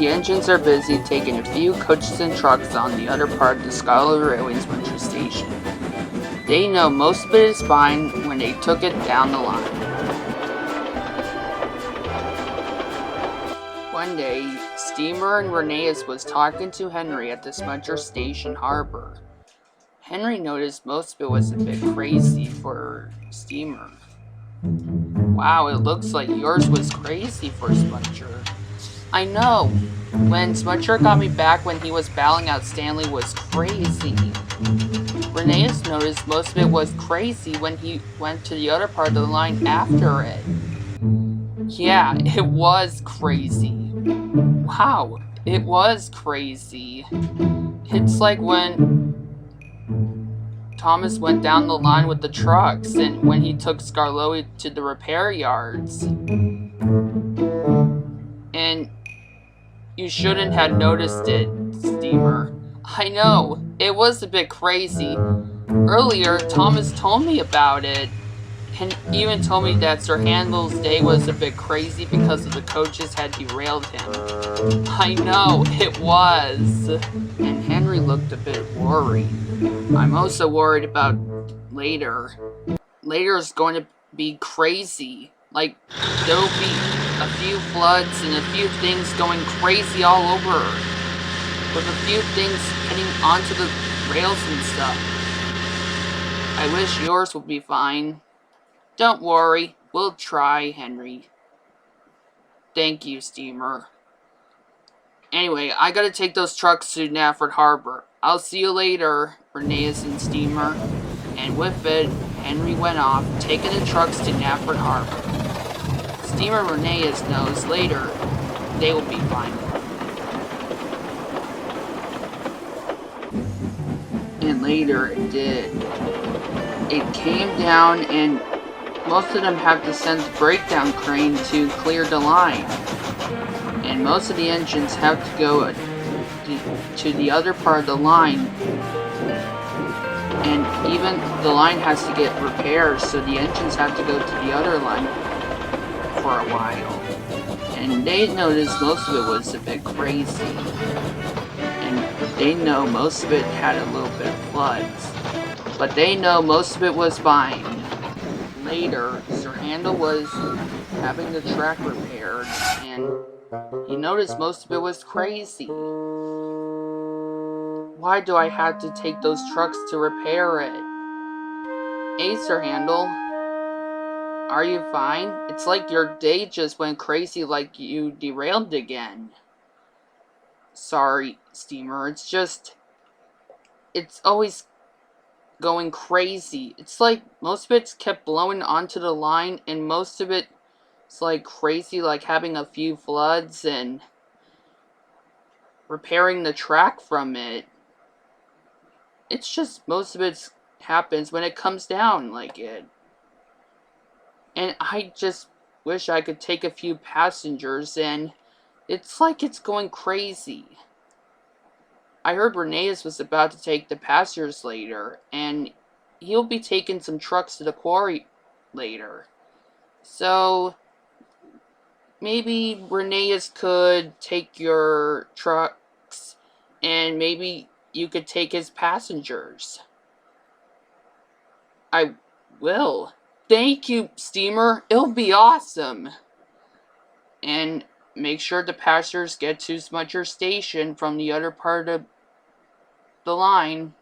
the engines are busy taking a few coaches and trucks on the other part of the Scarlet Railway Smudger station. They know most of it is fine when they took it down the line. One day, Steamer and Rheneas was talking to Henry at the Smudger Station harbor. Henry noticed most of it was a bit crazy for Steamer. Wow, it looks like yours was crazy for Smudger. I know. When Smudger got me back when he was battling out Stanley was crazy. Rheneas noticed most of it was crazy when he went to the other part of the line after it. Yeah, it was crazy. Wow, it was crazy. It's like when Thomas went down the line with the trucks and when he took Scarloey to the repair yards. And you shouldn't have noticed it, Steamer. I know, it was a bit crazy. Earlier, Thomas told me about it, and even told me that Sir Handel's day was a bit crazy because of the coaches had derailed him. I know, it was. And Henry looked a bit worried. I'm also worried about later. Later is going to be crazy. Like, there will be a few floods and a few things going crazy all over. With a few things heading onto the rails and stuff. I wish yours would be fine. Don't worry, we'll try, Henry. Thank you, Steamer. Anyway, I gotta take those trucks to Nafford Harbor. I'll see you later, Rheneas and Steamer. And with it, Henry went off, taking the trucks to Nafford Harbor. Steamer Rheneas knows later they will be fine. And later it did. It came down and most of them have to send the breakdown crane to clear the line. And most of the engines have to go to the other part of the line. And even the line has to get repaired, so the engines have to go to the other line for a while. And they noticed most of it was a bit crazy. And they know most of it had a little bit of floods. But they know most of it was fine. Later, Sir Handel was having the track repaired, and he noticed most of it was crazy. Why do I have to take those trucks to repair it? Hey, Sir Handel. Are you fine? It's like your day just went crazy like you derailed again. Sorry, Steamer. It's always going crazy. It's like most of it's kept blowing onto the line and most of it's like crazy, like having a few floods and repairing the track from it. It's just most of it happens when it comes down like it. And I just wish I could take a few passengers and it's like it's going crazy. I heard Rheneas was about to take the passengers later, and he'll be taking some trucks to the quarry later. So, maybe Rheneas could take your trucks, and maybe you could take his passengers. I will. Thank you, Steamer. It'll be awesome. And make sure the passengers get to Smudger Station from the other part of the line.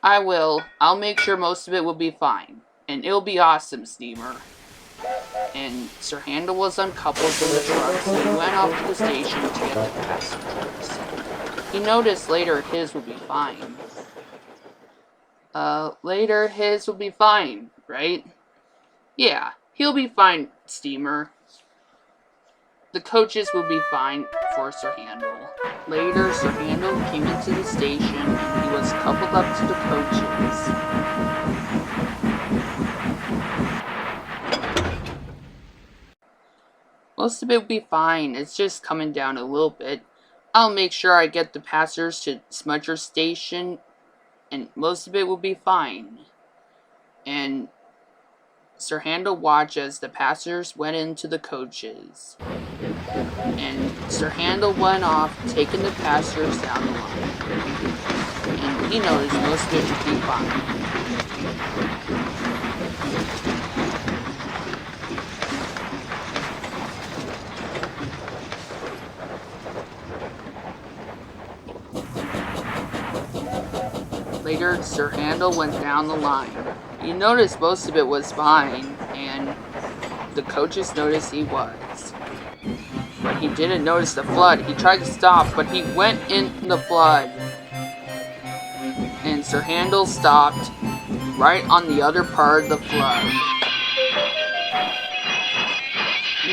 I will. I'll make sure most of it will be fine. And it'll be awesome, Steamer. And Sir Handel was uncoupled from the trucks and he went off to the station to get the passengers. He noticed later his would be fine. Later his will be fine, right? Yeah, he'll be fine, Steamer. The coaches will be fine for Sir Handel. Later, Sir Handel came into the station and he was coupled up to the coaches. Most of it will be fine, it's just coming down a little bit. I'll make sure I get the passengers to Smudger Station and most of it will be fine. And Sir Handel watched as the passengers went into the coaches. And Sir Handel went off, taking the passengers down the line. And he noticed most of it would be fine. Later, Sir Handel went down the line. He noticed most of it was fine, and the coaches noticed he was. But he didn't notice the flood. He tried to stop, but he went in the flood. And Sir Handel stopped right on the other part of the flood.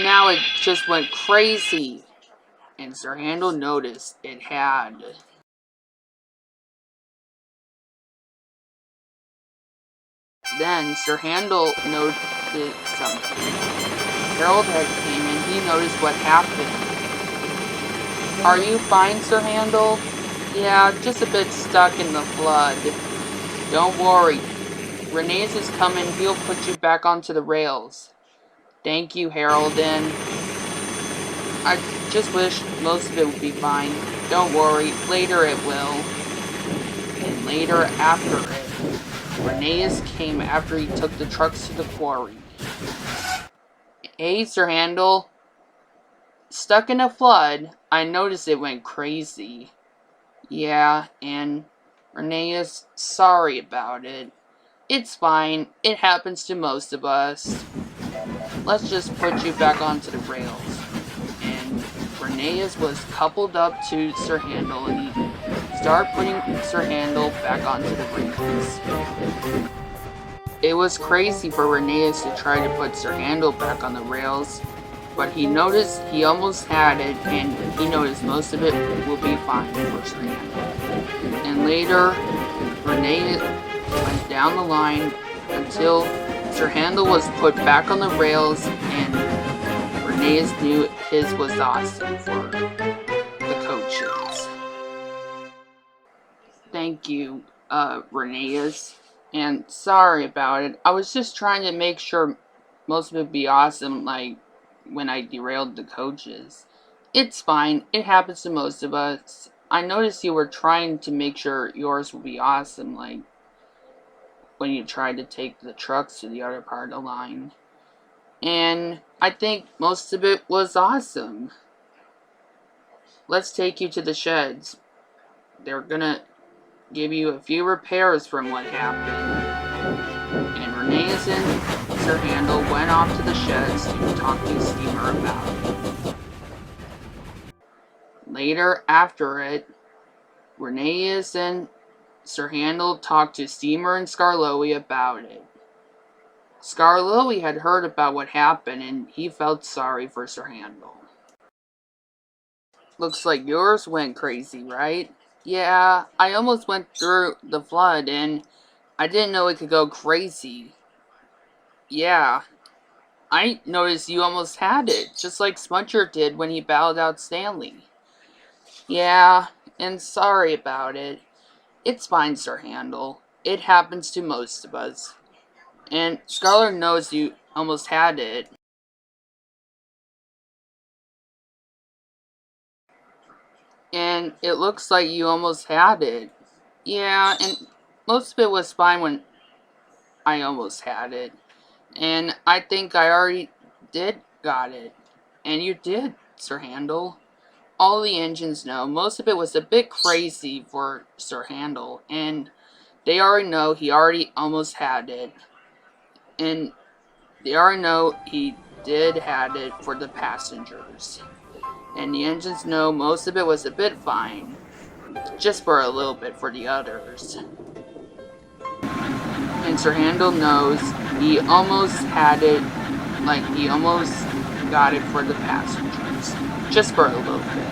Now it just went crazy. And Sir Handel noticed it had. Then Sir Handel noticed something. Harold had came and he noticed what happened. Are you fine, Sir Handel? Yeah, just a bit stuck in the flood. Don't worry. Rheneas is coming. He'll put you back onto the rails. Thank you, Harold, and I just wish most of it would be fine. Don't worry. Later it will. And later after it, Rheneas came after he took the trucks to the quarry. Hey, Sir Handel. Stuck in a flood. I noticed it went crazy. Yeah, and Rheneas, sorry about it. It's fine. It happens to most of us. Let's just put you back onto the rails. And Rheneas was coupled up to Sir Handel, and he started putting Sir Handel back onto the rails. It was crazy for Rheneas to try to put Sir Handel back on the rails, but he noticed he almost had it, and he noticed most of it will be fine for Sir Handel. And later, Rheneas went down the line until Sir Handel was put back on the rails, and Rheneas knew his was awesome for the coaches. Thank you, Rheneas. And sorry about it. I was just trying to make sure most of it would be awesome, like when I derailed the coaches. It's fine. It happens to most of us. I noticed you were trying to make sure yours would be awesome, like when you tried to take the trucks to the other part of the line. And I think most of it was awesome. Let's take you to the sheds. They're gonna give you a few repairs from what happened. And Rheneas and Sir Handel went off to the sheds to talk to Steamer about it. Later, after it, Rheneas and Sir Handel talked to Steamer and Skarloey about it. Skarloey had heard about what happened, and he felt sorry for Sir Handel. Looks like yours went crazy, right? Yeah, I almost went through the flood, and I didn't know it could go crazy. Yeah, I noticed you almost had it, just like Smudger did when he bailed out Stanley. Yeah, and sorry about it. It's fine, Sir Handel. It happens to most of us. And Scarlet knows you almost had it. And it looks like you almost had it. Yeah, and most of it was fine when I almost had it. And I think I already got it. And you did, Sir Handel. All the engines know. Most of it was a bit crazy for Sir Handel. And they already know he already almost had it. And they already know he did had it for the passengers. And the engines know most of it was a bit fine. Just for a little bit for the others. And Sir Handel knows he almost had it, like he almost got it for the passengers. Just for a little bit.